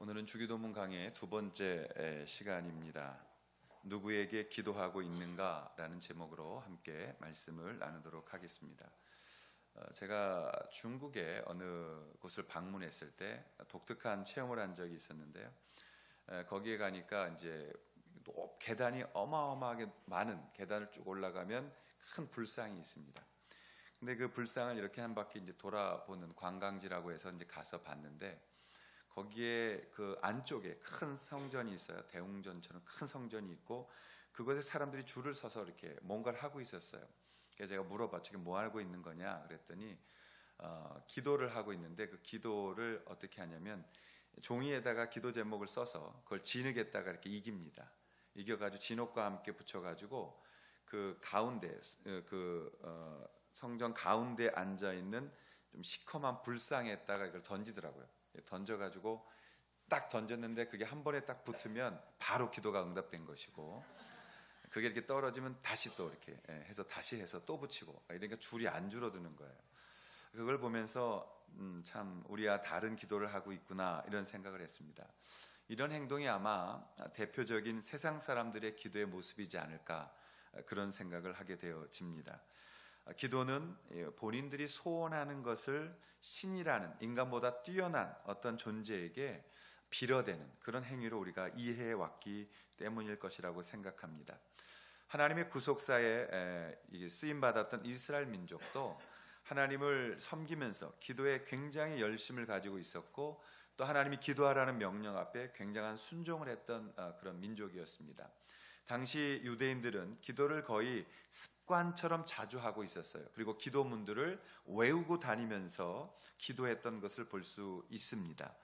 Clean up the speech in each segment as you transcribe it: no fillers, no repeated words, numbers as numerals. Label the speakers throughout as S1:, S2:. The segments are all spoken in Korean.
S1: 오늘은 주기도문 강의 두 번째 시간입니다. 누구에게 기도하고 있는가라는 제목으로 함께 말씀을 나누도록 하겠습니다. 제가 중국의 어느 곳을 방문했을 때 독특한 체험을 한 적이 있었는데요. 거기에 가니까 이제 계단이 어마어마하게 많은 계단을 쭉 올라가면 큰 불상이 있습니다. 근데 그 불상을 이렇게 한 바퀴 이제 돌아보는 관광지라고 해서 이제 가서 봤는데, 거기에 그 안쪽에 큰 성전이 있어요. 대웅전처럼 큰 성전이 있고, 그곳에 사람들이 줄을 서서 이렇게 뭔가를 하고 있었어요. 그래서 제가 물어봤죠. 이게 뭐 하고 있는 거냐 그랬더니 기도를 하고 있는데, 그 기도를 어떻게 하냐면 종이에다가 기도 제목을 써서 그걸 진흙에다가 이렇게 이겨가지고 진흙과 함께 붙여가지고 그 가운데 성전 가운데 앉아 있는 좀 시커먼 불상에다가 이걸 던지더라고요. 던져가지고 딱 던졌는데 그게 한 번에 딱 붙으면 바로 기도가 응답된 것이고, 그게 이렇게 떨어지면 다시 또 이렇게 해서 다시 해서 또 붙이고, 이러니까 줄이 안 줄어드는 거예요. 그걸 보면서 참 우리와 다른 기도를 하고 있구나 이런 생각을 했습니다. 이런 행동이 아마 대표적인 세상 사람들의 기도의 모습이지 않을까, 그런 생각을 하게 되어집니다. 기도는 본인들이 소원하는 것을 신이라는 인간보다 뛰어난 어떤 존재에게 빌어대는 그런 행위로 우리가 이해해 왔기 때문일 것이라고 생각합니다. 하나님의 구속사에 쓰임받았던 이스라엘 민족도 하나님을 섬기면서 기도에 굉장히 열심을 가지고 있었고, 또 하나님이 기도하라는 명령 앞에 굉장한 순종을 했던 그런 민족이었습니다. 당시 유대인들은 기도를 거의 습관처럼 자주 하고 있었어요. 그리고 기도문들을 외우고 다니면서 기도했던 것을 볼 수 있습니다.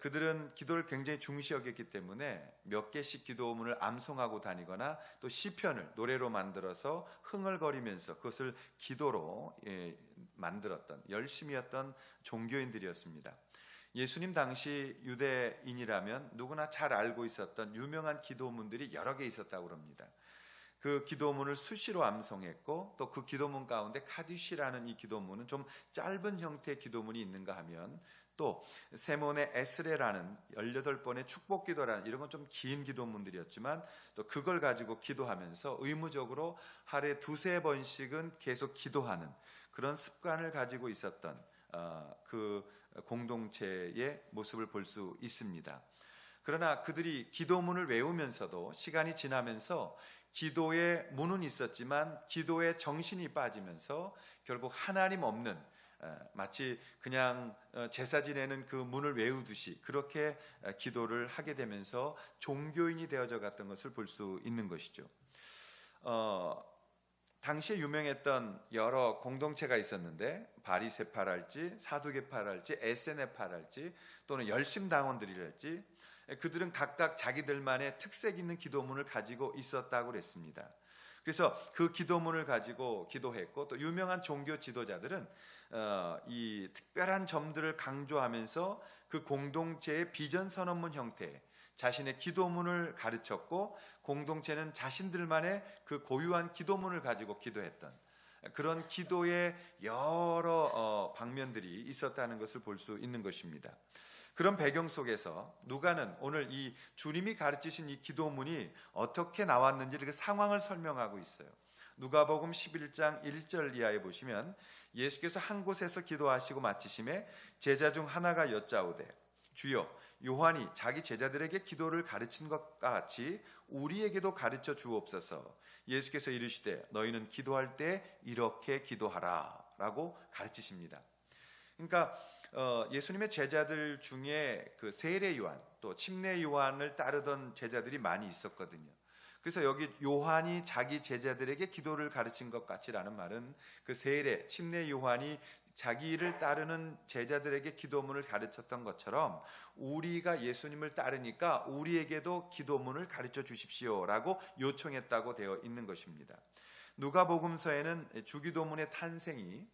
S1: 그들은 기도를 굉장히 중시 여겼기 때문에 몇 개씩 기도문을 암송하고 다니거나 또 시편을 노래로 만들어서 흥얼거리면서 그것을 기도로 만들었던, 열심히 했던 종교인들이었습니다. 예수님 당시 유대인이라면 누구나 잘 알고 있었던 유명한 기도문들이 여러 개 있었다고 합니다. 그 기도문을 수시로 암송했고, 또 그 기도문 가운데 카디시라는 이 기도문은 좀 짧은 형태의 기도문이 있는가 하면, 또 세몬의 에스레라는 18번의 축복기도라는 이런 건 좀 긴 기도문들이었지만, 또 그걸 가지고 기도하면서 의무적으로 하루에 2-3번씩은 계속 기도하는 그런 습관을 가지고 있었던 그 공동체의 모습을 볼 수 있습니다. 그러나 그들이 기도문을 외우면서도 시간이 지나면서 기도의 문은 있었지만 기도의 정신이 빠지면서 결국 하나님 없는, 마치 그냥 제사 지내는 그 문을 외우듯이 그렇게 기도를 하게 되면서 종교인이 되어져 갔던 것을 볼 수 있는 것이죠. 당시에 유명했던 여러 공동체가 있었는데, 바리새파랄지 사두개파랄지 에세네파랄지 또는 열심당원들이랄지, 그들은 각각 자기들만의 특색 있는 기도문을 가지고 있었다고 그랬습니다. 그래서 그 기도문을 가지고 기도했고, 또 유명한 종교 지도자들은 이 특별한 점들을 강조하면서 그 공동체의 비전 선언문 형태의 자신의 기도문을 가르쳤고, 공동체는 자신들만의 그 고유한 기도문을 가지고 기도했던 그런 기도의 여러 방면들이 있었다는 것을 볼 수 있는 것입니다. 그런 배경 속에서 누가는 오늘 이 주님이 가르치신 이 기도문이 어떻게 나왔는지 그 상황을 설명하고 있어요. 누가복음 11장 1절 이하에 보시면, 예수께서 한 곳에서 기도하시고 마치심에 제자 중 하나가 여짜오되, 주여, 요한이 자기 제자들에게 기도를 가르친 것과 같이 우리에게도 가르쳐 주옵소서. 예수께서 이르시되, 너희는 기도할 때 이렇게 기도하라 라고 가르치십니다. 그러니까 예수님의 제자들 중에 그 세례 요한, 또 침례 요한을 따르던 제자들이 많이 있었거든요. 그래서 여기 요한이 자기 제자들에게 기도를 가르친 것 같이라는 말은, 그 세례, 침례 요한이 자기를 따르는 제자들에게 기도문을 가르쳤던 것처럼 우리가 예수님을 따르니까 우리에게도 기도문을 가르쳐 주십시오라고 요청했다고 되어 있는 것입니다. 누가복음서에는 주기도문의 탄생이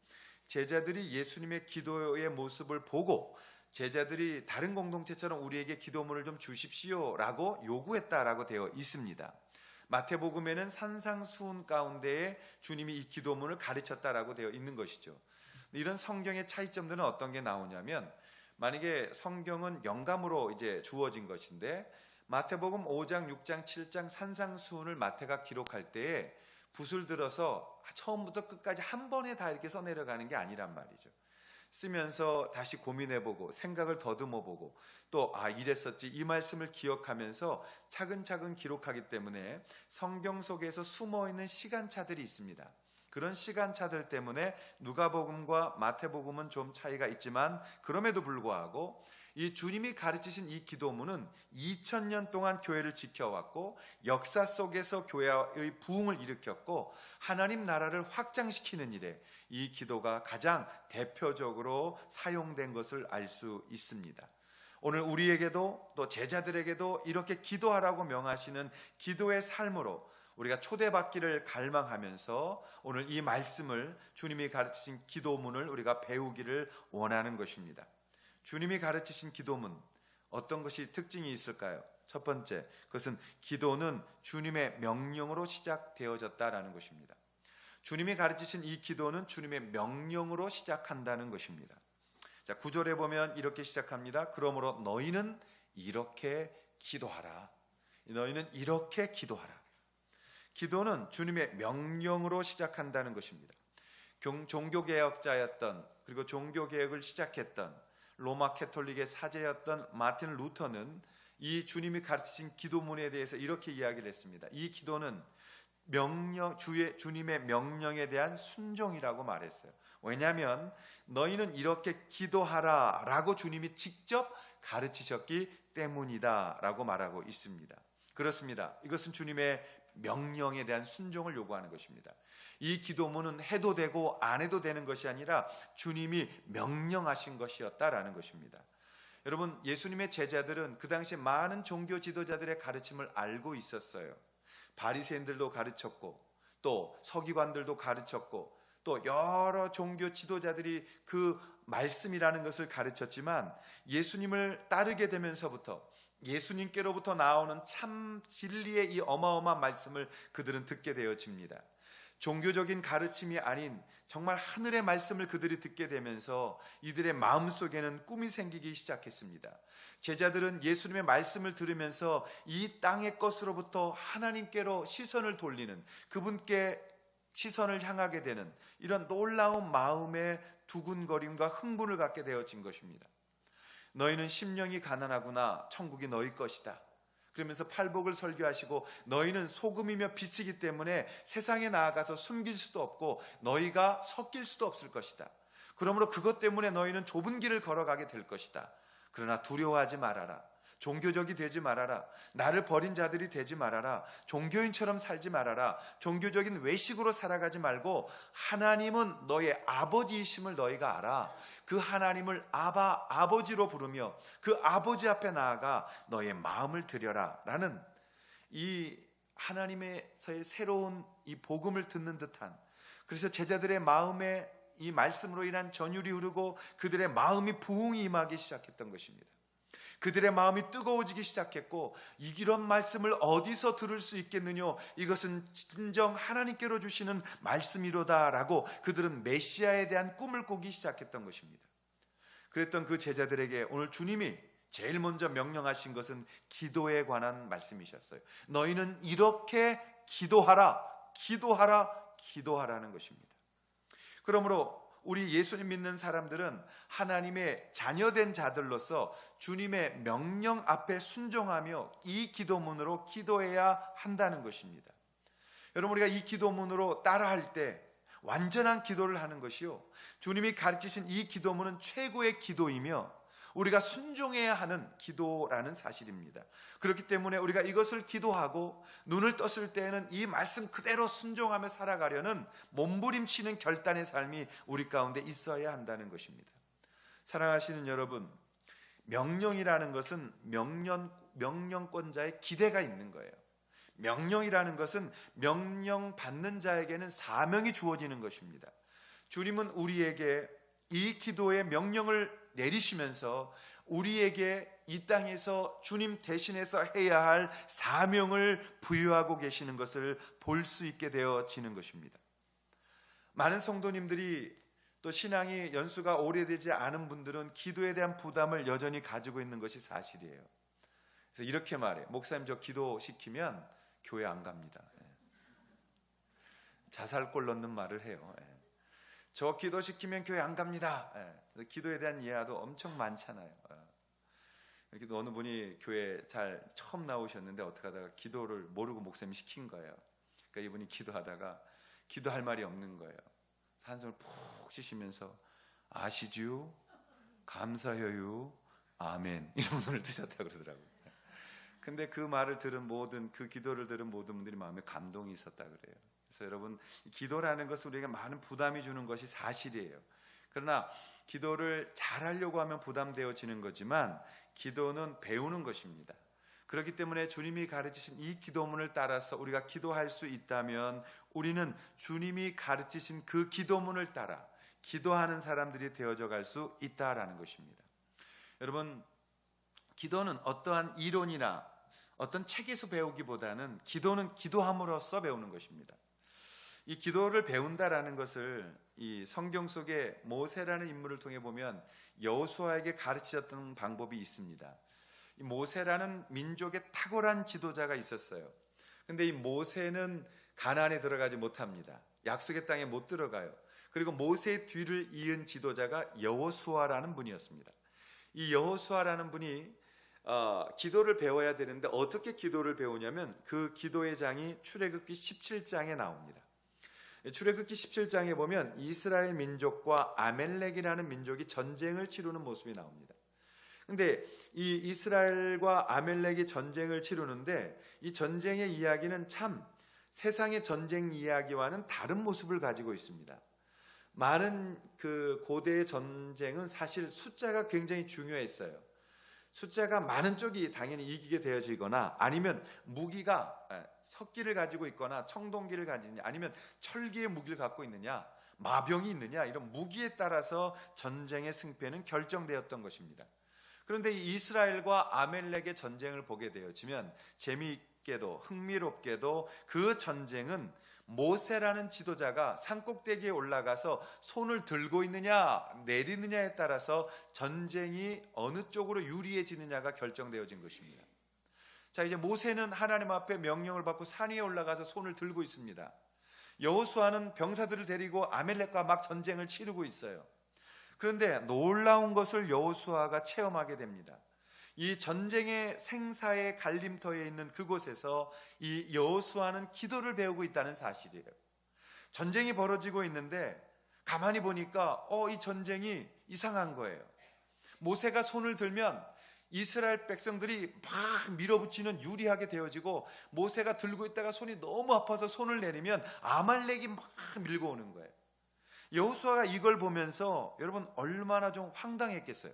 S1: 제자들이 예수님의 기도의 모습을 보고 제자들이 다른 공동체처럼 우리에게 기도문을 좀 주십시오라고 요구했다라고 되어 있습니다. 마태복음에는 산상수훈 가운데에 주님이 이 기도문을 가르쳤다라고 되어 있는 것이죠. 이런 성경의 차이점들은 어떤 게 나오냐면, 만약에 성경은 영감으로 이제 주어진 것인데 마태복음 5장, 6장, 7장 산상수훈을 마태가 기록할 때에 붓을 들어서 처음부터 끝까지 한 번에 다 이렇게 써내려가는 게 아니란 말이죠. 쓰면서 다시 고민해보고 생각을 더듬어보고 또 이랬었지 이 말씀을 기억하면서 차근차근 기록하기 때문에 성경 속에서 숨어있는 시간차들이 있습니다. 그런 시간차들 때문에 누가복음과 마태복음은 좀 차이가 있지만 그럼에도 불구하고 이 주님이 가르치신 이 기도문은 2000년 동안 교회를 지켜왔고 역사 속에서 교회의 부흥을 일으켰고 하나님 나라를 확장시키는 일에 이 기도가 가장 대표적으로 사용된 것을 알 수 있습니다. 오늘 우리에게도 또 제자들에게도 이렇게 기도하라고 명하시는 기도의 삶으로 우리가 초대받기를 갈망하면서 오늘 이 말씀을 주님이 가르치신 기도문을 우리가 배우기를 원하는 것입니다. 주님이 가르치신 기도문 어떤 것이 특징이 있을까요? 첫 번째, 그것은 기도는 주님의 명령으로 시작되어졌다라는 것입니다. 주님이 가르치신 이 기도는 주님의 명령으로 시작한다는 것입니다. 자, 9절에 보면 이렇게 시작합니다. 그러므로 너희는 이렇게 기도하라. 너희는 이렇게 기도하라. 기도는 주님의 명령으로 시작한다는 것입니다. 종교개혁자였던 그리고 종교개혁을 시작했던 로마 캐톨릭의 사제였던 마틴 루터는 이 주님이 가르치신 기도문에 대해서 이렇게 이야기를 했습니다. 이 기도는 주님의 명령에 대한 순종이라고 말했어요. 왜냐하면 너희는 이렇게 기도하라 라고 주님이 직접 가르치셨기 때문이다 라고 말하고 있습니다. 그렇습니다. 이것은 주님의 명령에 대한 순종을 요구하는 것입니다. 이 기도문은 해도 되고 안 해도 되는 것이 아니라 주님이 명령하신 것이었다라는 것입니다. 여러분, 예수님의 제자들은 그 당시 많은 종교 지도자들의 가르침을 알고 있었어요. 바리새인들도 가르쳤고 또 서기관들도 가르쳤고 또 여러 종교 지도자들이 그 말씀이라는 것을 가르쳤지만 예수님을 따르게 되면서부터 예수님께로부터 나오는 참 진리의 이 어마어마한 말씀을 그들은 듣게 되어집니다. 종교적인 가르침이 아닌 정말 하늘의 말씀을 그들이 듣게 되면서 이들의 마음속에는 꿈이 생기기 시작했습니다. 제자들은 예수님의 말씀을 들으면서 이 땅의 것으로부터 하나님께로 시선을 돌리는, 그분께 시선을 향하게 되는 이런 놀라운 마음의 두근거림과 흥분을 갖게 되어진 것입니다. 너희는 심령이 가난하구나. 천국이 너희 것이다. 그러면서 팔복을 설교하시고 너희는 소금이며 빛이기 때문에 세상에 나아가서 숨길 수도 없고 너희가 섞일 수도 없을 것이다. 그러므로 그것 때문에 너희는 좁은 길을 걸어가게 될 것이다. 그러나 두려워하지 말아라. 종교적이 되지 말아라. 나를 버린 자들이 되지 말아라. 종교인처럼 살지 말아라. 종교적인 외식으로 살아가지 말고 하나님은 너의 아버지이심을 너희가 알아. 그 하나님을 아버지로 부르며 그 아버지 앞에 나아가 너의 마음을 드려라 라는 이 하나님에서의 새로운 이 복음을 듣는 듯한, 그래서 제자들의 마음에 이 말씀으로 인한 전율이 흐르고 그들의 마음이 부흥이 임하기 시작했던 것입니다. 그들의 마음이 뜨거워지기 시작했고 이런 말씀을 어디서 들을 수 있겠느냐, 이것은 진정 하나님께로 주시는 말씀이로다 라고 그들은 메시아에 대한 꿈을 꾸기 시작했던 것입니다. 그랬던 그 제자들에게 오늘 주님이 제일 먼저 명령하신 것은 기도에 관한 말씀이셨어요. 너희는 이렇게 기도하라, 기도하라, 기도하라는 것입니다. 그러므로 우리 예수님 믿는 사람들은 하나님의 자녀된 자들로서 주님의 명령 앞에 순종하며 이 기도문으로 기도해야 한다는 것입니다. 여러분, 우리가 이 기도문으로 따라할 때 완전한 기도를 하는 것이요, 주님이 가르치신 이 기도문은 최고의 기도이며 우리가 순종해야 하는 기도라는 사실입니다. 그렇기 때문에 우리가 이것을 기도하고 눈을 떴을 때에는 이 말씀 그대로 순종하며 살아가려는 몸부림치는 결단의 삶이 우리 가운데 있어야 한다는 것입니다. 사랑하시는 여러분, 명령이라는 것은 명령권자의 기대가 있는 거예요. 명령이라는 것은 명령받는 자에게는 사명이 주어지는 것입니다. 주님은 우리에게 이 기도의 명령을 내리시면서 우리에게 이 땅에서 주님 대신해서 해야 할 사명을 부여하고 계시는 것을 볼 수 있게 되어지는 것입니다. 많은 성도님들이 또 신앙이 연수가 오래되지 않은 분들은 기도에 대한 부담을 여전히 가지고 있는 것이 사실이에요. 그래서 이렇게 말해요. 목사님, 저 기도시키면 교회 안 갑니다. 자살골 넣는 말을 해요. 저 기도시키면 교회 안 갑니다. 기도에 대한 이해도 엄청 많잖아요. 이렇게 어느 분이 교회 잘 처음 나오셨는데 어떻게 하다가 기도를 모르고 목사님이 시킨 거예요. 그러니까 이분이 기도하다가 기도할 말이 없는 거예요. 한숨을 푹 쉬시면서 아시지요? 감사해요. 아멘. 이런 분을 드셨다고 그러더라고요. 근데 그 말을 들은 그 기도를 들은 모든 분들이 마음에 감동이 있었다 그래요. 그래서 여러분, 기도라는 것은 우리에게 많은 부담이 주는 것이 사실이에요. 그러나 기도를 잘하려고 하면 부담되어지는 거지만 기도는 배우는 것입니다. 그렇기 때문에 주님이 가르치신 이 기도문을 따라서 우리가 기도할 수 있다면 우리는 주님이 가르치신 그 기도문을 따라 기도하는 사람들이 되어져 갈 수 있다라는 것입니다. 여러분, 기도는 어떠한 이론이나 어떤 책에서 배우기보다는 기도는 기도함으로써 배우는 것입니다. 이 기도를 배운다라는 것을 이 성경 속에 모세라는 인물을 통해 보면 여호수아에게 가르치셨던 방법이 있습니다. 이 모세라는 민족의 탁월한 지도자가 있었어요. 근데 이 모세는 가나안에 들어가지 못합니다. 약속의 땅에 못 들어가요. 그리고 모세의 뒤를 이은 지도자가 여호수아라는 분이었습니다. 이 여호수아라는 분이 기도를 배워야 되는데 어떻게 기도를 배우냐면 그 기도의 장이 출애굽기 17장에 나옵니다. 출애굽기 17장에 보면 이스라엘 민족과 아멜렉이라는 민족이 전쟁을 치르는 모습이 나옵니다. 근데 이 이스라엘과 아멜렉이 전쟁을 치르는데 이 전쟁의 이야기는 참 세상의 전쟁 이야기와는 다른 모습을 가지고 있습니다. 많은 그 고대의 전쟁은 사실 숫자가 굉장히 중요했어요. 숫자가 많은 쪽이 당연히 이기게 되어지거나 아니면 무기가 석기를 가지고 있거나 청동기를 가지느냐 아니면 철기의 무기를 갖고 있느냐 마병이 있느냐 이런 무기에 따라서 전쟁의 승패는 결정되었던 것입니다. 그런데 이 이스라엘과 아멜렉의 전쟁을 보게 되어지면 재미있게도 흥미롭게도 그 전쟁은 모세라는 지도자가 산꼭대기에 올라가서 손을 들고 있느냐 내리느냐에 따라서 전쟁이 어느 쪽으로 유리해지느냐가 결정되어진 것입니다. 자, 이제 모세는 하나님 앞에 명령을 받고 산 위에 올라가서 손을 들고 있습니다. 여호수아는 병사들을 데리고 아멜렉과 막 전쟁을 치르고 있어요. 그런데 놀라운 것을 여호수아가 체험하게 됩니다. 이 전쟁의 생사의 갈림터에 있는 그곳에서 이 여호수아는 기도를 배우고 있다는 사실이에요. 전쟁이 벌어지고 있는데 가만히 보니까 이 전쟁이 이상한 거예요. 모세가 손을 들면 이스라엘 백성들이 막 밀어붙이는 유리하게 되어지고 모세가 들고 있다가 손이 너무 아파서 손을 내리면 아말렉이 막 밀고 오는 거예요. 여호수아가 이걸 보면서 여러분 얼마나 좀 황당했겠어요.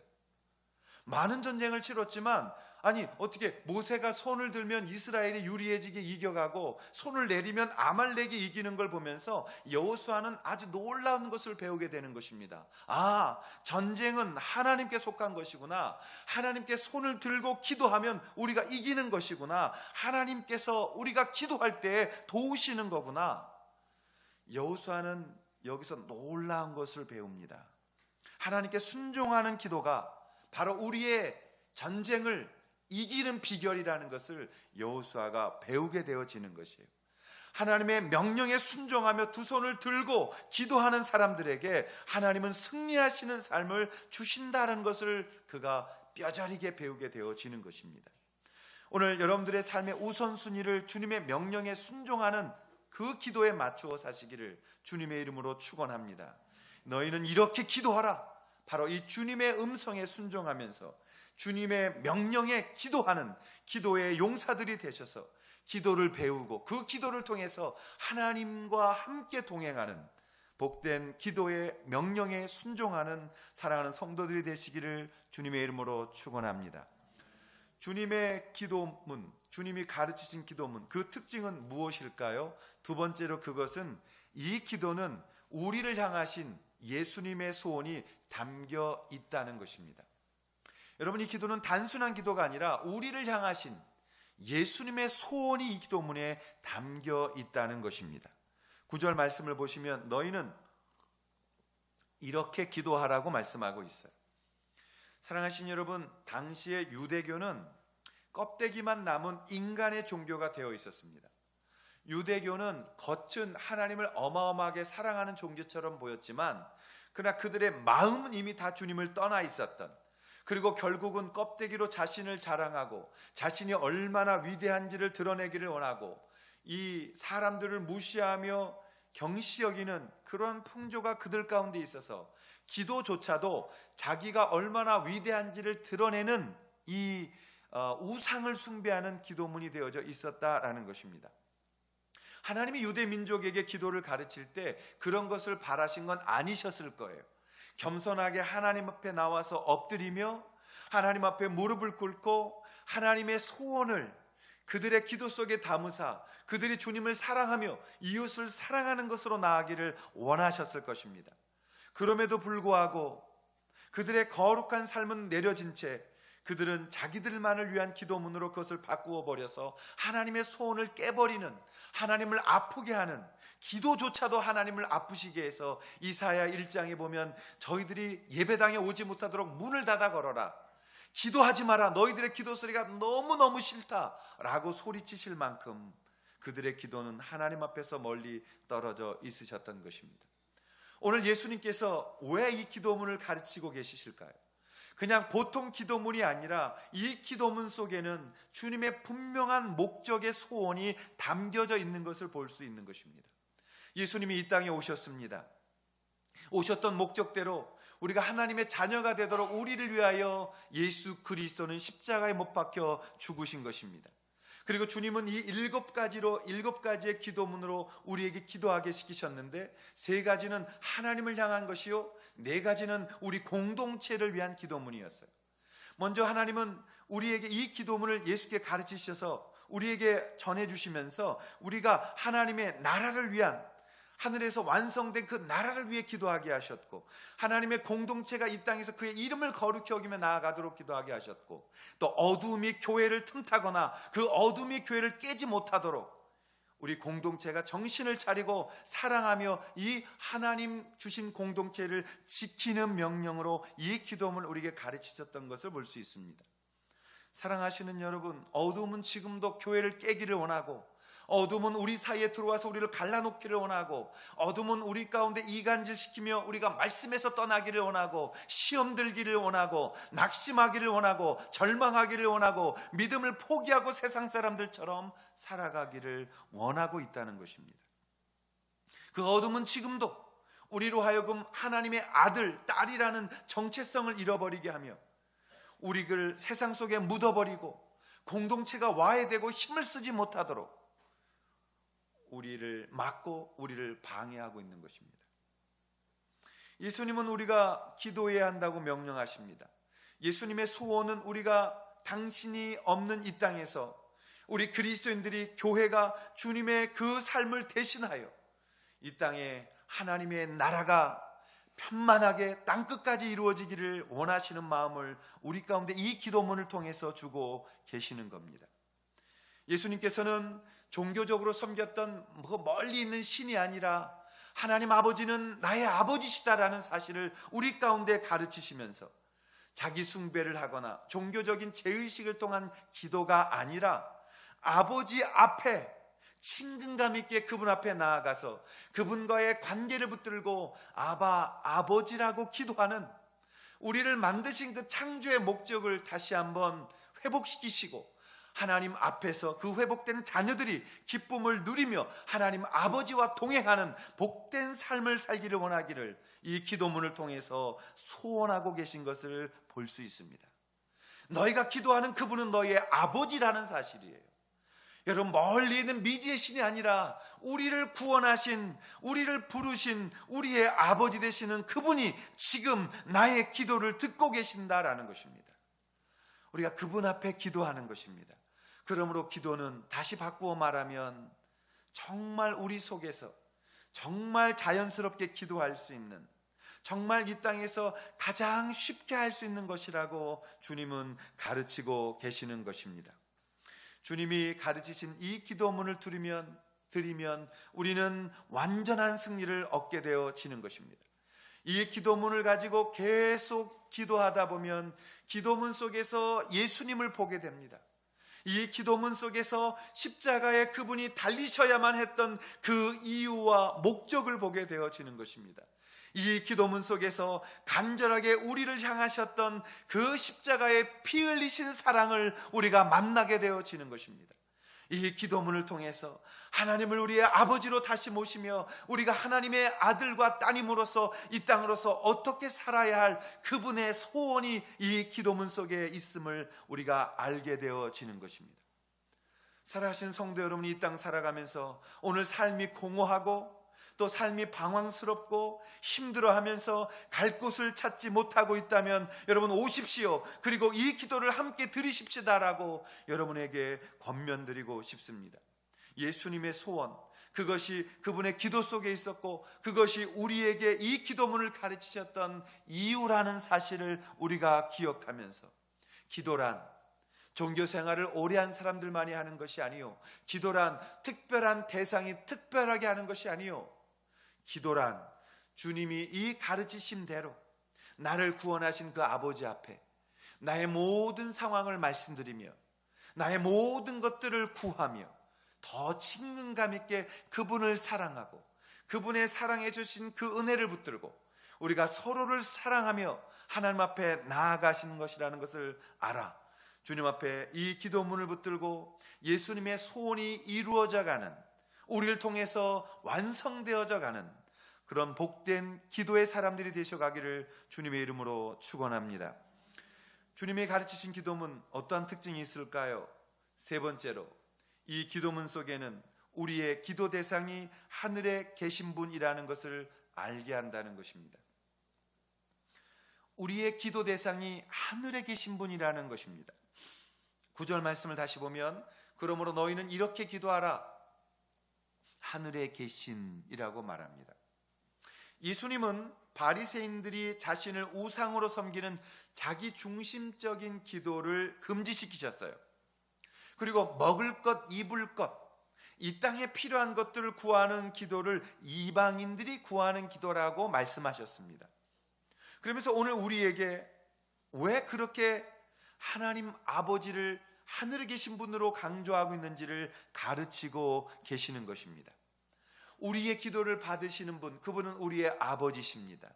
S1: 많은 전쟁을 치렀지만 아니 어떻게 모세가 손을 들면 이스라엘이 유리해지게 이겨가고 손을 내리면 아말렉이 이기는 걸 보면서 여호수아는 아주 놀라운 것을 배우게 되는 것입니다. 아, 전쟁은 하나님께 속한 것이구나. 하나님께 손을 들고 기도하면 우리가 이기는 것이구나. 하나님께서 우리가 기도할 때 도우시는 거구나. 여호수아는 여기서 놀라운 것을 배웁니다. 하나님께 순종하는 기도가 바로 우리의 전쟁을 이기는 비결이라는 것을 여호수아가 배우게 되어지는 것이에요. 하나님의 명령에 순종하며 두 손을 들고 기도하는 사람들에게 하나님은 승리하시는 삶을 주신다는 것을 그가 뼈저리게 배우게 되어지는 것입니다. 오늘 여러분들의 삶의 우선순위를 주님의 명령에 순종하는 그 기도에 맞추어 사시기를 주님의 이름으로 축원합니다. 너희는 이렇게 기도하라. 바로 이 주님의 음성에 순종하면서 주님의 명령에 기도하는 기도의 용사들이 되셔서 기도를 배우고 그 기도를 통해서 하나님과 함께 동행하는 복된 기도의 명령에 순종하는 사랑하는 성도들이 되시기를 주님의 이름으로 축원합니다. 주님의 기도문, 주님이 가르치신 기도문, 그 특징은 무엇일까요? 두 번째로 그것은 이 기도는 우리를 향하신 예수님의 소원이 담겨 있다는 것입니다. 여러분, 이 기도는 단순한 기도가 아니라 우리를 향하신 예수님의 소원이 이 기도문에 담겨 있다는 것입니다. 9절 말씀을 보시면 너희는 이렇게 기도하라고 말씀하고 있어요. 사랑하신 여러분, 당시의 유대교는 껍데기만 남은 인간의 종교가 되어 있었습니다. 유대교는 겉은 하나님을 어마어마하게 사랑하는 종교처럼 보였지만 그러나 그들의 마음은 이미 다 주님을 떠나 있었던, 그리고 결국은 껍데기로 자신을 자랑하고 자신이 얼마나 위대한지를 드러내기를 원하고 이 사람들을 무시하며 경시 여기는 그런 풍조가 그들 가운데 있어서 기도조차도 자기가 얼마나 위대한지를 드러내는 이 우상을 숭배하는 기도문이 되어져 있었다라는 것입니다. 하나님이 유대 민족에게 기도를 가르칠 때 그런 것을 바라신 건 아니셨을 거예요. 겸손하게 하나님 앞에 나와서 엎드리며 하나님 앞에 무릎을 꿇고 하나님의 소원을 그들의 기도 속에 담으사 그들이 주님을 사랑하며 이웃을 사랑하는 것으로 나아가기를 원하셨을 것입니다. 그럼에도 불구하고 그들의 거룩한 삶은 내려진 채 그들은 자기들만을 위한 기도문으로 그것을 바꾸어 버려서 하나님의 소원을 깨버리는, 하나님을 아프게 하는, 기도조차도 하나님을 아프시게 해서 이사야 1장에 보면 저희들이 예배당에 오지 못하도록 문을 닫아 걸어라, 기도하지 마라, 너희들의 기도 소리가 너무너무 싫다라고 소리치실 만큼 그들의 기도는 하나님 앞에서 멀리 떨어져 있으셨던 것입니다. 오늘 예수님께서 왜 이 기도문을 가르치고 계시실까요? 그냥 보통 기도문이 아니라 이 기도문 속에는 주님의 분명한 목적의 소원이 담겨져 있는 것을 볼 수 있는 것입니다. 예수님이 이 땅에 오셨습니다. 오셨던 목적대로 우리가 하나님의 자녀가 되도록 우리를 위하여 예수 그리스도는 십자가에 못 박혀 죽으신 것입니다. 그리고 주님은 이 7가지의 기도문으로 우리에게 기도하게 시키셨는데 3가지는 하나님을 향한 것이요 4가지는 우리 공동체를 위한 기도문이었어요. 먼저 하나님은 우리에게 이 기도문을 예수께 가르치셔서 우리에게 전해주시면서 우리가 하나님의 나라를 위한, 하늘에서 완성된 그 나라를 위해 기도하게 하셨고, 하나님의 공동체가 이 땅에서 그의 이름을 거룩히 여기며 나아가도록 기도하게 하셨고, 또 어두움이 교회를 틈타거나 그 어두움이 교회를 깨지 못하도록 우리 공동체가 정신을 차리고 사랑하며 이 하나님 주신 공동체를 지키는 명령으로 이 기도문을 우리에게 가르치셨던 것을 볼 수 있습니다. 사랑하시는 여러분, 어두움은 지금도 교회를 깨기를 원하고, 어둠은 우리 사이에 들어와서 우리를 갈라놓기를 원하고, 어둠은 우리 가운데 이간질시키며 우리가 말씀에서 떠나기를 원하고, 시험 들기를 원하고, 낙심하기를 원하고, 절망하기를 원하고, 믿음을 포기하고 세상 사람들처럼 살아가기를 원하고 있다는 것입니다. 그 어둠은 지금도 우리로 하여금 하나님의 아들, 딸이라는 정체성을 잃어버리게 하며 우리를 세상 속에 묻어버리고 공동체가 와해되고 힘을 쓰지 못하도록 우리를 막고 우리를 방해하고 있는 것입니다. 예수님은 우리가 기도해야 한다고 명령하십니다. 예수님의 소원은 우리가 당신이 없는 이 땅에서 우리 그리스도인들이, 교회가 주님의 그 삶을 대신하여 이 땅에 하나님의 나라가 편만하게 땅끝까지 이루어지기를 원하시는 마음을 우리 가운데 이 기도문을 통해서 주고 계시는 겁니다. 예수님께서는 종교적으로 섬겼던 멀리 있는 신이 아니라 하나님 아버지는 나의 아버지시다라는 사실을 우리 가운데 가르치시면서 자기 숭배를 하거나 종교적인 죄의식을 통한 기도가 아니라 아버지 앞에 친근감 있게 그분 앞에 나아가서 그분과의 관계를 붙들고 아바, 아버지라고 기도하는, 우리를 만드신 그 창조의 목적을 다시 한번 회복시키시고 하나님 앞에서 그 회복된 자녀들이 기쁨을 누리며 하나님 아버지와 동행하는 복된 삶을 살기를 원하기를 이 기도문을 통해서 소원하고 계신 것을 볼 수 있습니다. 너희가 기도하는 그분은 너희의 아버지라는 사실이에요. 여러분, 멀리 있는 미지의 신이 아니라 우리를 구원하신, 우리를 부르신 우리의 아버지 되시는 그분이 지금 나의 기도를 듣고 계신다라는 것입니다. 우리가 그분 앞에 기도하는 것입니다. 그러므로 기도는 다시 바꾸어 말하면 정말 우리 속에서 정말 자연스럽게 기도할 수 있는, 정말 이 땅에서 가장 쉽게 할 수 있는 것이라고 주님은 가르치고 계시는 것입니다. 주님이 가르치신 이 기도문을 드리면 우리는 완전한 승리를 얻게 되어지는 것입니다. 이 기도문을 가지고 계속 기도하다 보면 기도문 속에서 예수님을 보게 됩니다. 이 기도문 속에서 십자가에 그분이 달리셔야만 했던 그 이유와 목적을 보게 되어지는 것입니다. 이 기도문 속에서 간절하게 우리를 향하셨던 그 십자가의 피 흘리신 사랑을 우리가 만나게 되어지는 것입니다. 이 기도문을 통해서 하나님을 우리의 아버지로 다시 모시며 우리가 하나님의 아들과 따님으로서 이 땅으로서 어떻게 살아야 할 그분의 소원이 이 기도문 속에 있음을 우리가 알게 되어지는 것입니다. 살아가신 성도 여러분이 이 땅 살아가면서 오늘 삶이 공허하고 또 삶이 방황스럽고 힘들어하면서 갈 곳을 찾지 못하고 있다면 여러분 오십시오. 그리고 이 기도를 함께 드리십시다라고 여러분에게 권면드리고 싶습니다. 예수님의 소원, 그것이 그분의 기도 속에 있었고 그것이 우리에게 이 기도문을 가르치셨던 이유라는 사실을 우리가 기억하면서 기도란 종교생활을 오래 한 사람들만이 하는 것이 아니요, 기도란 특별한 대상이 특별하게 하는 것이 아니요, 기도란 주님이 이 가르치심대로 나를 구원하신 그 아버지 앞에 나의 모든 상황을 말씀드리며 나의 모든 것들을 구하며 더 친근감 있게 그분을 사랑하고 그분의 사랑해 주신 그 은혜를 붙들고 우리가 서로를 사랑하며 하나님 앞에 나아가시는 것이라는 것을 알아 주님 앞에 이 기도문을 붙들고 예수님의 소원이 이루어져가는, 우리를 통해서 완성되어져 가는 그런 복된 기도의 사람들이 되셔가기를 주님의 이름으로 축원합니다. 주님이 가르치신 기도문 어떠한 특징이 있을까요? 세 번째로, 이 기도문 속에는 우리의 기도 대상이 하늘에 계신 분이라는 것을 알게 한다는 것입니다. 우리의 기도 대상이 하늘에 계신 분이라는 것입니다. 9절 말씀을 다시 보면 그러므로 너희는 이렇게 기도하라, 하늘에 계신이라고 말합니다. 예수님은 바리새인들이 자신을 우상으로 섬기는 자기 중심적인 기도를 금지시키셨어요. 그리고 먹을 것, 입을 것, 이 땅에 필요한 것들을 구하는 기도를 이방인들이 구하는 기도라고 말씀하셨습니다. 그러면서 오늘 우리에게 왜 그렇게 하나님 아버지를 하늘에 계신 분으로 강조하고 있는지를 가르치고 계시는 것입니다. 우리의 기도를 받으시는 분, 그분은 우리의 아버지십니다.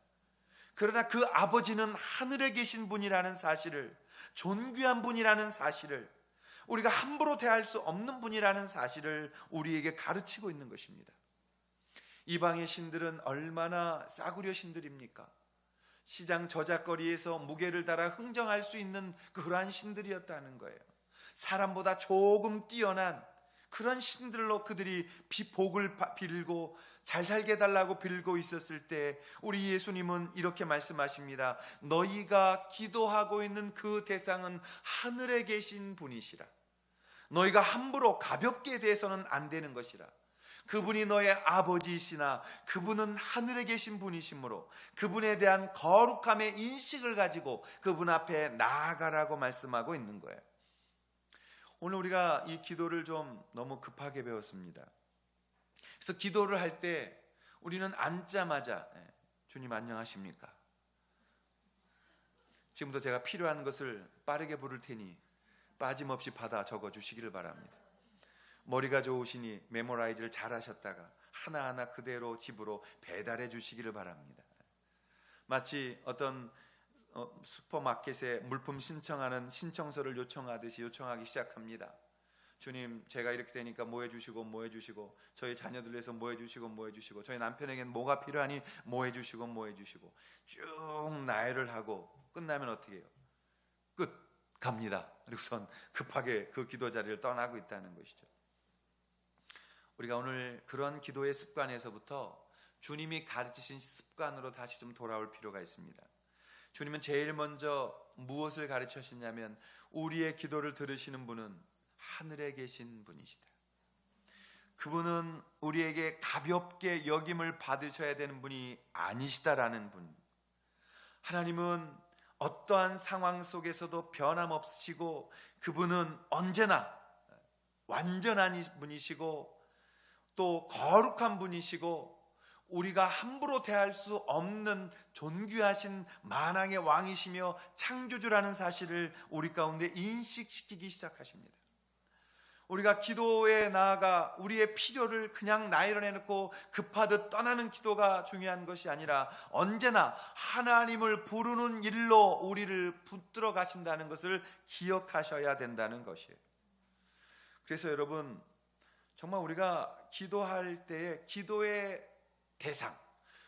S1: 그러나 그 아버지는 하늘에 계신 분이라는 사실을, 존귀한 분이라는 사실을, 우리가 함부로 대할 수 없는 분이라는 사실을 우리에게 가르치고 있는 것입니다. 이방의 신들은 얼마나 싸구려 신들입니까? 시장 저작거리에서 무게를 달아 흥정할 수 있는 그러한 신들이었다는 거예요. 사람보다 조금 뛰어난 그런 신들로 그들이 복을 빌고 잘 살게 해달라고 빌고 있었을 때 우리 예수님은 이렇게 말씀하십니다. 너희가 기도하고 있는 그 대상은 하늘에 계신 분이시라. 너희가 함부로 가볍게 대해서는 안 되는 것이라. 그분이 너의 아버지이시나 그분은 하늘에 계신 분이시므로 그분에 대한 거룩함의 인식을 가지고 그분 앞에 나아가라고 말씀하고 있는 거예요. 오늘 우리가 이 기도를 좀 너무 급하게 배웠습니다. 그래서 기도를 할 때 우리는 앉자마자 주님 안녕하십니까? 지금부터 제가 필요한 것을 빠르게 부를 테니 빠짐없이 받아 적어 주시기를 바랍니다. 머리가 좋으시니 메모라이즈를 잘 하셨다가 하나하나 그대로 집으로 배달해 주시기를 바랍니다. 마치 어떤 슈퍼마켓에 물품 신청하는 신청서를 요청하듯이 요청하기 시작합니다. 주님, 제가 이렇게 되니까 뭐 해주시고 저희 자녀들 위해서 뭐 해주시고 저희 남편에게는 뭐가 필요하니 뭐 해주시고 쭉 나열을 하고 끝나면 어떻게 해요? 끝, 갑니다. 그리고선 급하게 그 기도 자리를 떠나고 있다는 것이죠. 우리가 오늘 그런 기도의 습관에서부터 주님이 가르치신 습관으로 다시 좀 돌아올 필요가 있습니다. 주님은 제일 먼저 무엇을 가르치셨냐면 우리의 기도를 들으시는 분은 하늘에 계신 분이시다. 그분은 우리에게 가볍게 여김을 받으셔야 되는 분이 아니시다라는 분. 하나님은 어떠한 상황 속에서도 변함없으시고 그분은 언제나 완전한 분이시고 또 거룩한 분이시고 우리가 함부로 대할 수 없는 존귀하신 만왕의 왕이시며 창조주라는 사실을 우리 가운데 인식시키기 시작하십니다. 우리가 기도에 나아가 우리의 필요를 그냥 나열해놓고 급하듯 떠나는 기도가 중요한 것이 아니라 언제나 하나님을 부르는 일로 우리를 붙들어 가신다는 것을 기억하셔야 된다는 것이에요. 그래서 여러분, 정말 우리가 기도할 때에 기도의 대상,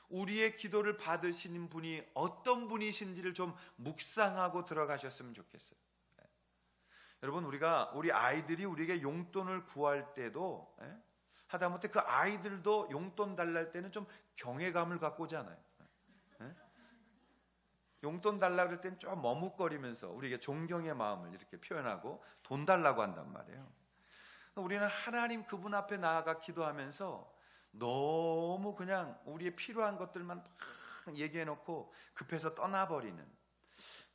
S1: 우리의 기도를 받으시는 분이 어떤 분이신지를 좀 묵상하고 들어가셨으면 좋겠어요. 여러분, 우리 아이들이 우리에게 용돈을 구할 때도 하다못해 그 아이들도 용돈 달랄 때는 좀 경외감을 갖고 오잖아요. 용돈 달라 그럴 땐 좀 머뭇거리면서 우리에게 존경의 마음을 이렇게 표현하고 돈 달라고 한단 말이에요. 우리는 하나님 그분 앞에 나아가 기도하면서 너무 그냥 우리의 필요한 것들만 막 얘기해놓고 급해서 떠나버리는,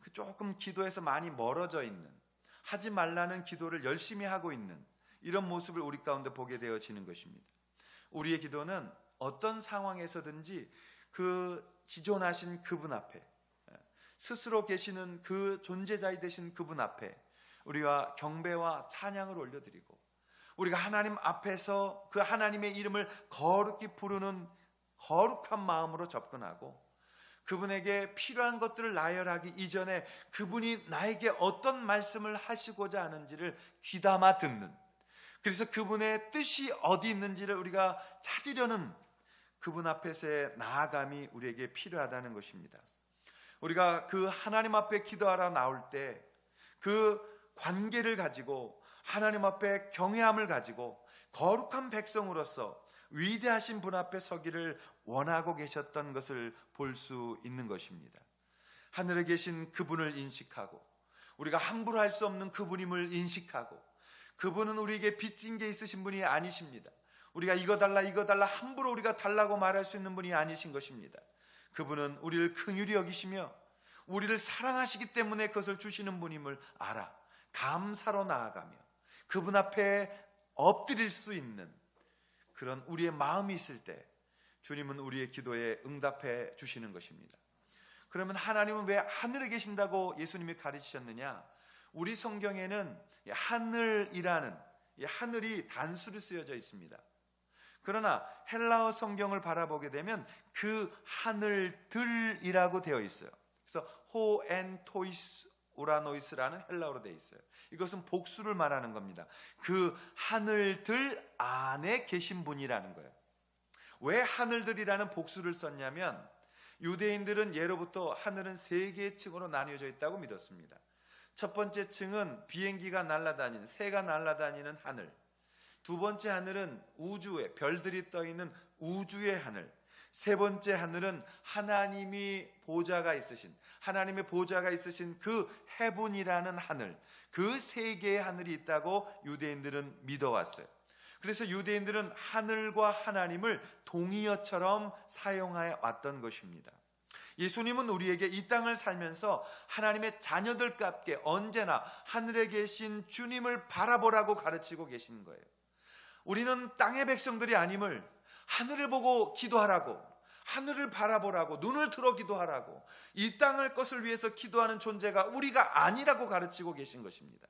S1: 그 조금 기도에서 많이 멀어져 있는, 하지 말라는 기도를 열심히 하고 있는 이런 모습을 우리 가운데 보게 되어지는 것입니다. 우리의 기도는 어떤 상황에서든지 그 지존하신 그분 앞에, 스스로 계시는 그 존재자이 되신 그분 앞에 우리가 경배와 찬양을 올려드리고, 우리가 하나님 앞에서 그 하나님의 이름을 거룩히 부르는 거룩한 마음으로 접근하고, 그분에게 필요한 것들을 나열하기 이전에 그분이 나에게 어떤 말씀을 하시고자 하는지를 귀담아 듣는, 그래서 그분의 뜻이 어디 있는지를 우리가 찾으려는 그분 앞에서의 나아감이 우리에게 필요하다는 것입니다. 우리가 그 하나님 앞에 기도하러 나올 때 그 관계를 가지고 하나님 앞에 경외함을 가지고 거룩한 백성으로서 위대하신 분 앞에 서기를 원하고 계셨던 것을 볼 수 있는 것입니다. 하늘에 계신 그분을 인식하고, 우리가 함부로 할 수 없는 그분임을 인식하고, 그분은 우리에게 빚진 게 있으신 분이 아니십니다. 우리가 이거 달라 함부로 우리가 달라고 말할 수 있는 분이 아니신 것입니다. 그분은 우리를 긍휼히 여기시며 우리를 사랑하시기 때문에 그것을 주시는 분임을 알아 감사로 나아가며 그분 앞에 엎드릴 수 있는 그런 우리의 마음이 있을 때 주님은 우리의 기도에 응답해 주시는 것입니다. 그러면 하나님은 왜 하늘에 계신다고 예수님이 가르치셨느냐? 우리 성경에는 하늘이라는 하늘이 단수로 쓰여져 있습니다. 그러나 헬라어 성경을 바라보게 되면 그 하늘들이라고 되어 있어요. 그래서 호엔토이스 우라노이스라는 헬라어로 되어 있어요. 이것은 복수를 말하는 겁니다. 그 하늘들 안에 계신 분이라는 거예요. 왜 하늘들이라는 복수를 썼냐면 유대인들은 예로부터 하늘은 세 개의 층으로 나뉘어져 있다고 믿었습니다. 첫 번째 층은 비행기가 날아다니는, 새가 날아다니는 하늘. 두 번째 하늘은 우주에 별들이 떠 있는 우주의 하늘. 세 번째 하늘은 하나님의 보좌가 있으신 그 헤븐이라는 하늘. 그 세 개의 하늘이 있다고 유대인들은 믿어왔어요. 그래서 유대인들은 하늘과 하나님을 동의어처럼 사용해 왔던 것입니다. 예수님은 우리에게 이 땅을 살면서 하나님의 자녀들답게 언제나 하늘에 계신 주님을 바라보라고 가르치고 계신 거예요. 우리는 땅의 백성들이 아님을 하늘을 보고 기도하라고, 하늘을 바라보라고, 눈을 들어 기도하라고, 이 땅의 것을 위해서 기도하는 존재가 우리가 아니라고 가르치고 계신 것입니다.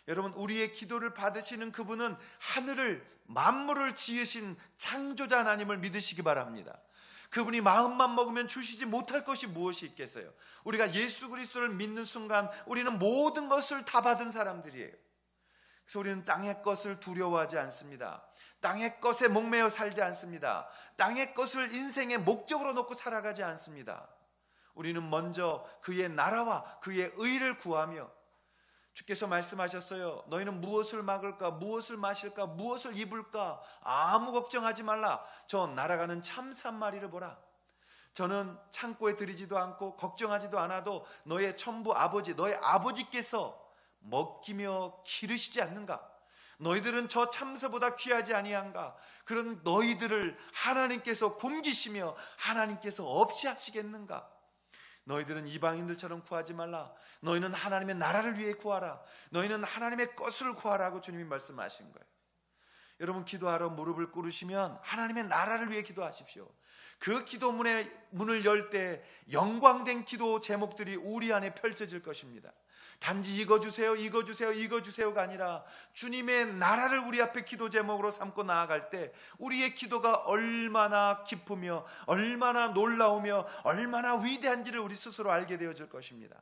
S1: 여러분, 우리의 기도를 받으시는 그분은 하늘을, 만물을 지으신 창조자 하나님을 믿으시기 바랍니다. 그분이 마음만 먹으면 주시지 못할 것이 무엇이 있겠어요? 우리가 예수 그리스도를 믿는 순간 우리는 모든 것을 다 받은 사람들이에요. 그래서 우리는 땅의 것을 두려워하지 않습니다. 땅의 것에 목매어 살지 않습니다. 땅의 것을 인생의 목적으로 놓고 살아가지 않습니다. 우리는 먼저 그의 나라와 그의 의를 구하며, 주께서 말씀하셨어요. 너희는 무엇을 먹을까, 무엇을 마실까, 무엇을 입을까 아무 걱정하지 말라. 저 날아가는 참새 한 마리를 보라. 저는 창고에 들이지도 않고 걱정하지도 않아도 너의 천부 아버지, 너의 아버지께서 먹이며 기르시지 않는가? 너희들은 저 참새보다 귀하지 아니한가? 그런 너희들을 하나님께서 굶기시며 하나님께서 없이 하시겠는가? 너희들은 이방인들처럼 구하지 말라. 너희는 하나님의 나라를 위해 구하라. 너희는 하나님의 것을 구하라고 주님이 말씀하신 거예요. 여러분, 기도하러 무릎을 꿇으시면 하나님의 나라를 위해 기도하십시오. 그 기도문의 문을 열 때 영광된 기도 제목들이 우리 안에 펼쳐질 것입니다. 단지 이거 주세요, 이거 주세요, 이거 주세요가 아니라 주님의 나라를 우리 앞에 기도 제목으로 삼고 나아갈 때 우리의 기도가 얼마나 기쁘며 얼마나 놀라우며 얼마나 위대한지를 우리 스스로 알게 되어질 것입니다.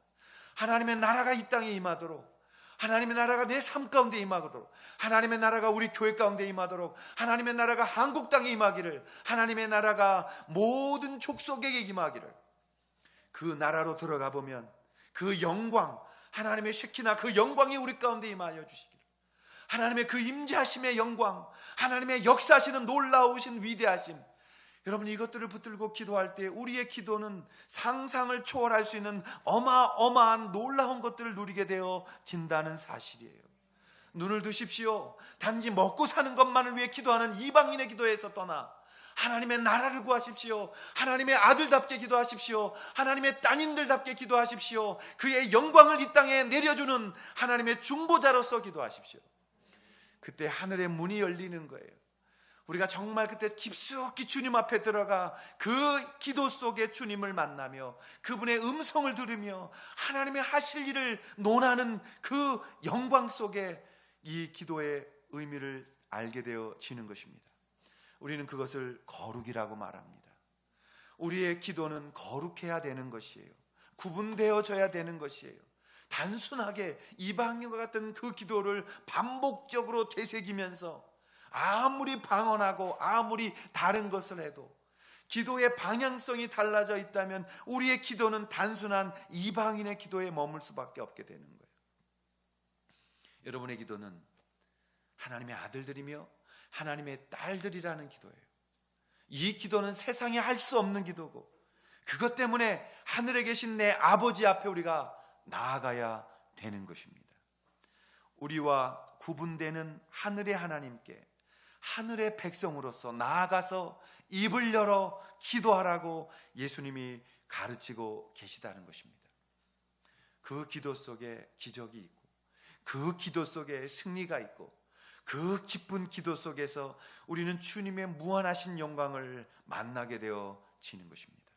S1: 하나님의 나라가 이 땅에 임하도록, 하나님의 나라가 내 삶 가운데 임하도록, 하나님의 나라가 우리 교회 가운데 임하도록, 하나님의 나라가 한국 땅에 임하기를, 하나님의 나라가 모든 족속에게 임하기를, 그 나라로 들어가 보면 그 영광, 하나님의 쉐키나 그 영광이 우리 가운데 임하여 주시기를, 하나님의 그 임재하심의 영광, 하나님의 역사하시는 놀라우신 위대하심, 여러분 이것들을 붙들고 기도할 때 우리의 기도는 상상을 초월할 수 있는 어마어마한 놀라운 것들을 누리게 되어진다는 사실이에요. 눈을 두십시오. 단지 먹고 사는 것만을 위해 기도하는 이방인의 기도에서 떠나 하나님의 나라를 구하십시오. 하나님의 아들답게 기도하십시오. 하나님의 따님들답게 기도하십시오. 그의 영광을 이 땅에 내려주는 하나님의 중보자로서 기도하십시오. 그때 하늘의 문이 열리는 거예요. 우리가 정말 그때 깊숙이 주님 앞에 들어가 그 기도 속에 주님을 만나며 그분의 음성을 들으며 하나님의 하실 일을 논하는 그 영광 속에 이 기도의 의미를 알게 되어지는 것입니다. 우리는 그것을 거룩이라고 말합니다. 우리의 기도는 거룩해야 되는 것이에요. 구분되어져야 되는 것이에요. 단순하게 이방인과 같은 그 기도를 반복적으로 되새기면서 아무리 방언하고 아무리 다른 것을 해도 기도의 방향성이 달라져 있다면 우리의 기도는 단순한 이방인의 기도에 머물 수밖에 없게 되는 거예요. 여러분의 기도는 하나님의 아들들이며 하나님의 딸들이라는 기도예요. 이 기도는 세상에 할 수 없는 기도고, 그것 때문에 하늘에 계신 내 아버지 앞에 우리가 나아가야 되는 것입니다. 우리와 구분되는 하늘의 하나님께 하늘의 백성으로서 나아가서 입을 열어 기도하라고 예수님이 가르치고 계시다는 것입니다. 그 기도 속에 기적이 있고, 그 기도 속에 승리가 있고, 그 기쁜 기도 속에서 우리는 주님의 무한하신 영광을 만나게 되어지는 것입니다.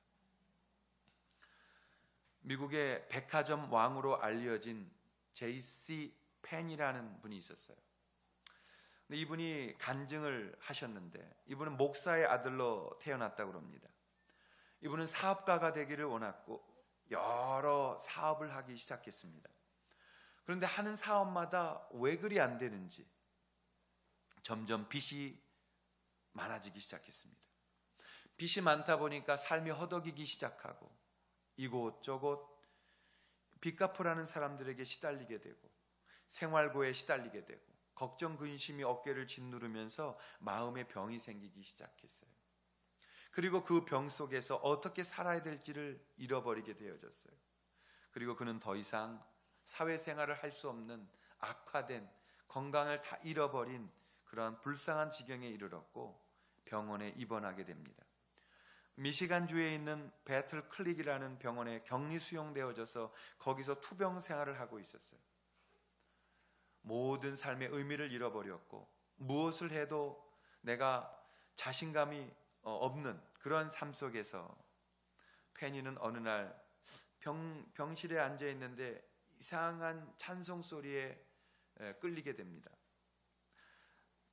S1: 미국의 백화점 왕으로 알려진 J.C. 펜이라는 분이 있었어요. 근데 이분이 간증을 하셨는데, 이분은 목사의 아들로 태어났다고 합니다. 이분은 사업가가 되기를 원했고 여러 사업을 하기 시작했습니다. 그런데 하는 사업마다 왜 그리 안 되는지 점점 빚이 많아지기 시작했습니다. 빚이 많다 보니까 삶이 허덕이기 시작하고 이곳저곳 빚 갚으라는 사람들에게 시달리게 되고 생활고에 시달리게 되고 걱정 근심이 어깨를 짓누르면서 마음의 병이 생기기 시작했어요. 그리고 그 병 속에서 어떻게 살아야 될지를 잃어버리게 되어졌어요. 그리고 그는 더 이상 사회생활을 할 수 없는 악화된, 건강을 다 잃어버린 그러한 불쌍한 지경에 이르렀고 병원에 입원하게 됩니다. 미시간주에 있는 배틀 클릭이라는 병원에 격리 수용되어져서 거기서 투병 생활을 하고 있었어요. 모든 삶의 의미를 잃어버렸고 무엇을 해도 내가 자신감이 없는 그런 삶 속에서 페니는 어느 날 병실에 앉아 있는데 이상한 찬송 소리에 끌리게 됩니다.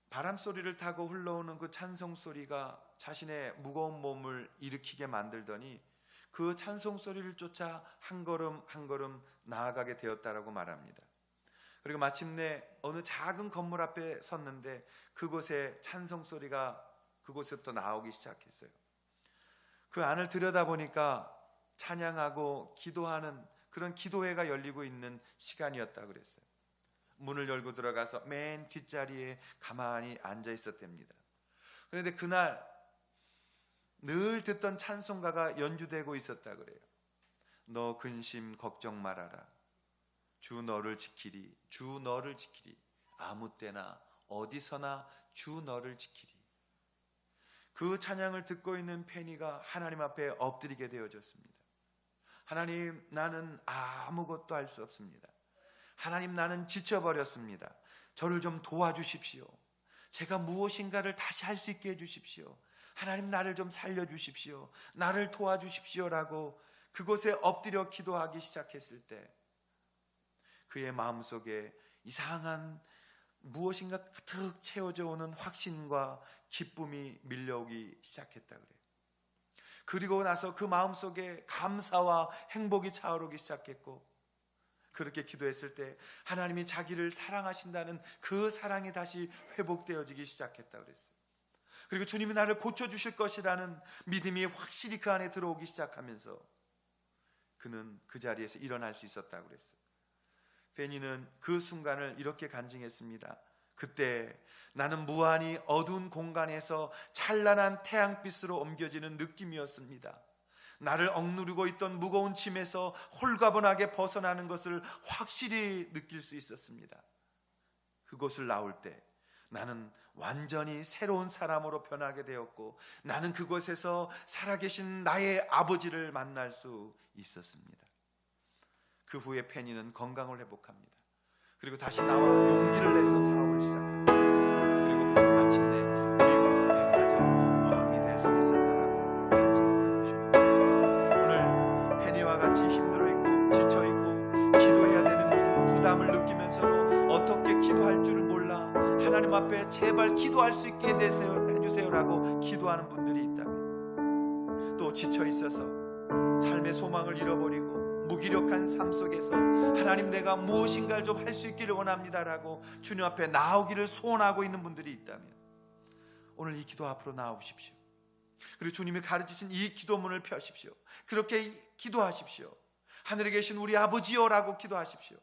S1: 바람 소리를 타고 흘러오는 그 찬송 소리가 자신의 무거운 몸을 일으키게 만들더니 그 찬송 소리를 쫓아 한 걸음 한 걸음 나아가게 되었다라고 말합니다. 그리고 마침내 어느 작은 건물 앞에 섰는데 그곳에 찬송 소리가 그곳에부터 나오기 시작했어요. 그 안을 들여다보니까 찬양하고 기도하는 그런 기도회가 열리고 있는 시간이었다고 그랬어요. 문을 열고 들어가서 맨 뒷자리에 가만히 앉아 있었답니다. 그런데 그날 늘 듣던 찬송가가 연주되고 있었다 그래요. 너 근심 걱정 말아라. 주 너를 지키리. 주 너를 지키리. 아무 때나 어디서나 주 너를 지키리. 그 찬양을 듣고 있는 페니가 하나님 앞에 엎드리게 되어졌습니다. 하나님, 나는 아무것도 할 수 없습니다. 하나님, 나는 지쳐버렸습니다. 저를 좀 도와주십시오. 제가 무엇인가를 다시 할 수 있게 해주십시오. 하나님 나를 좀 살려주십시오, 나를 도와주십시오라고 그곳에 엎드려 기도하기 시작했을 때 그의 마음속에 이상한 무엇인가 가득 채워져 오는 확신과 기쁨이 밀려오기 시작했다 그래요. 그리고 나서 그 마음속에 감사와 행복이 차오르기 시작했고, 그렇게 기도했을 때 하나님이 자기를 사랑하신다는 그 사랑이 다시 회복되어지기 시작했다 그랬어요. 그리고 주님이 나를 고쳐주실 것이라는 믿음이 확실히 그 안에 들어오기 시작하면서 그는 그 자리에서 일어날 수 있었다고 그랬어요. 페니는 그 순간을 이렇게 간증했습니다. 그때 나는 무한히 어두운 공간에서 찬란한 태양빛으로 옮겨지는 느낌이었습니다. 나를 억누르고 있던 무거운 짐에서 홀가분하게 벗어나는 것을 확실히 느낄 수 있었습니다. 그곳을 나올 때 나는 완전히 새로운 사람으로 변하게 되었고, 나는 그곳에서 살아계신 나의 아버지를 만날 수 있었습니다. 그 후에 페니는 건강을 회복합니다. 그리고 다시 나와 용기를 내서 사업을 시작합니다. 그리고 마침내 미국 백화점 왕이 될 수 있었다라고 간증하는 것입니다. 오늘 페니와 같이 힘들어있고 지쳐있고 기도해야 되는 무슨 부담을 느끼면서도 어떻게 기도할 줄을 몰라 하나님 앞에 제발 기도할 수 있게 해주세요라고 기도하는 분들이 있다면, 또 지쳐있어서 삶의 소망을 잃어버리고 무기력한 삶 속에서 하나님 내가 무엇인가를 좀 할 수 있기를 원합니다라고 주님 앞에 나오기를 소원하고 있는 분들이 있다면 오늘 이 기도 앞으로 나오십시오. 그리고 주님이 가르치신 이 기도문을 펴십시오. 그렇게 기도하십시오. 하늘에 계신 우리 아버지여라고 기도하십시오.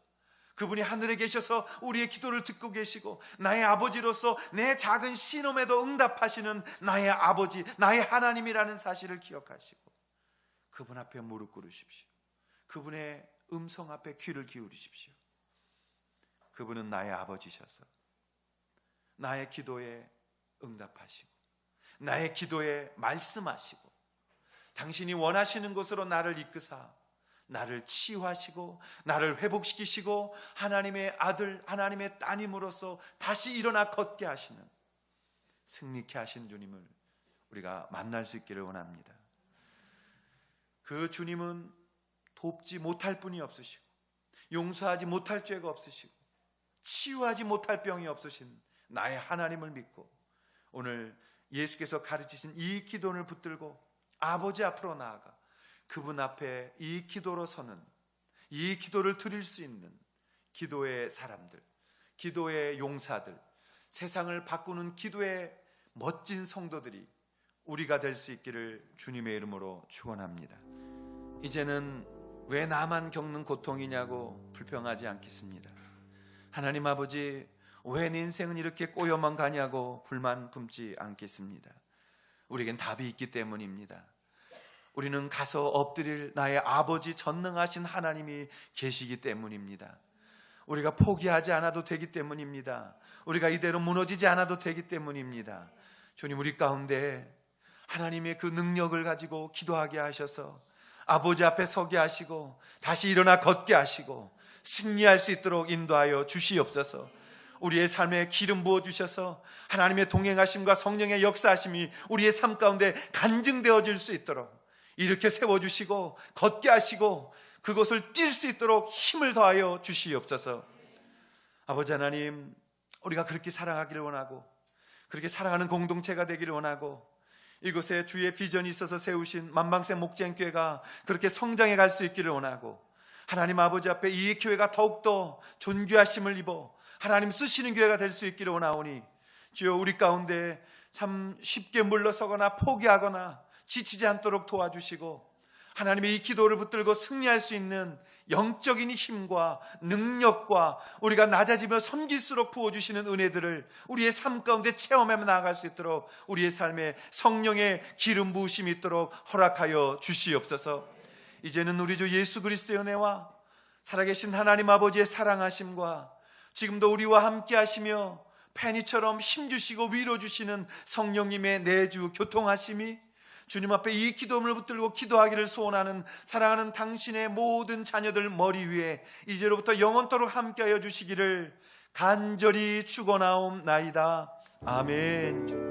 S1: 그분이 하늘에 계셔서 우리의 기도를 듣고 계시고 나의 아버지로서 내 작은 신음에도 응답하시는 나의 아버지, 나의 하나님이라는 사실을 기억하시고 그분 앞에 무릎 꿇으십시오. 그분의 음성 앞에 귀를 기울이십시오. 그분은 나의 아버지셔서 나의 기도에 응답하시고 나의 기도에 말씀하시고 당신이 원하시는 곳으로 나를 이끄사 나를 치유하시고 나를 회복시키시고 하나님의 아들, 하나님의 따님으로서 다시 일어나 걷게 하시는, 승리케 하신 주님을 우리가 만날 수 있기를 원합니다. 그 주님은 돕지 못할 분이 없으시고 용서하지 못할 죄가 없으시고 치유하지 못할 병이 없으신 나의 하나님을 믿고 오늘 예수께서 가르치신 이 기도를 붙들고 아버지 앞으로 나아가 그분 앞에 이 기도로 서는, 이 기도를 드릴 수 있는 기도의 사람들, 기도의 용사들, 세상을 바꾸는 기도의 멋진 성도들이 우리가 될 수 있기를 주님의 이름으로 축원합니다. 이제는 왜 나만 겪는 고통이냐고 불평하지 않겠습니다. 하나님 아버지, 왜 내 인생은 이렇게 꼬여만 가냐고 불만 품지 않겠습니다. 우리에겐 답이 있기 때문입니다. 우리는 가서 엎드릴 나의 아버지 전능하신 하나님이 계시기 때문입니다. 우리가 포기하지 않아도 되기 때문입니다. 우리가 이대로 무너지지 않아도 되기 때문입니다. 주님, 우리 가운데 하나님의 그 능력을 가지고 기도하게 하셔서 아버지 앞에 서게 하시고 다시 일어나 걷게 하시고 승리할 수 있도록 인도하여 주시옵소서. 우리의 삶에 기름 부어주셔서 하나님의 동행하심과 성령의 역사하심이 우리의 삶 가운데 간증되어질 수 있도록 이렇게 세워주시고 걷게 하시고 그곳을 뛸 수 있도록 힘을 더하여 주시옵소서. 아버지 하나님, 우리가 그렇게 사랑하기를 원하고 그렇게 사랑하는 공동체가 되기를 원하고 이곳에 주의 비전이 있어서 세우신 만방새 목장교회가 그렇게 성장해 갈 수 있기를 원하고 하나님 아버지 앞에 이 교회가 더욱더 존귀하심을 입어 하나님 쓰시는 교회가 될 수 있기를 원하오니 주여, 우리 가운데 참 쉽게 물러서거나 포기하거나 지치지 않도록 도와주시고 하나님의 이 기도를 붙들고 승리할 수 있는 영적인 힘과 능력과 우리가 낮아지며 섬길수록 부어주시는 은혜들을 우리의 삶 가운데 체험해 나아갈 수 있도록 우리의 삶에 성령의 기름 부으심이 있도록 허락하여 주시옵소서. 이제는 우리 주 예수 그리스도의 은혜와 살아계신 하나님 아버지의 사랑하심과 지금도 우리와 함께 하시며 페니처럼 힘주시고 위로주시는 성령님의 내주 교통하심이 주님 앞에 이 기도문을 붙들고 기도하기를 소원하는 사랑하는 당신의 모든 자녀들 머리 위에 이제로부터 영원토록 함께하여 주시기를 간절히 축원하옵나이다. 아멘.